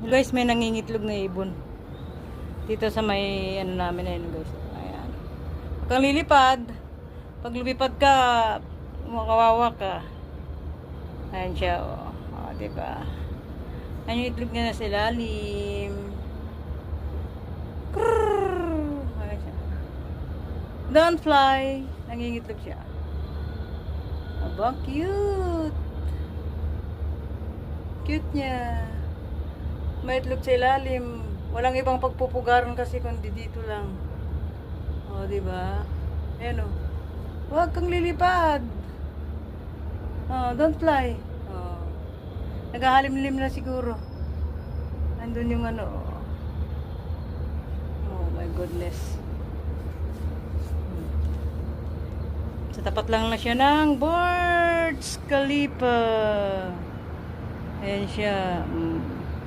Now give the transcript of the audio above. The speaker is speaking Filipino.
Guys, may nangingitlog na ibon. Dito sa may ano namin na yun, guys. Ayan. Huwag kang lilipad. Pag lumipad ka, makawawa ka. Ayan siya, oh. O, diba? Ayan yung itlog niya na sa ilalim. Krrrr. Ayan siya. Don't fly. Nangingitlog siya. Aba, cute. Cute niya. May itlog sa ilalim. Walang ibang pagpupugaran kasi kundi dito lang. O, diba? Ayan o. Huwag kang lilipad. Oh, don't fly. Oh. Naghahalim-lim na siguro. Nandun yung ano. Oh my goodness. Sa tapat lang na siya ng Burj Khalifa. Ayan siya.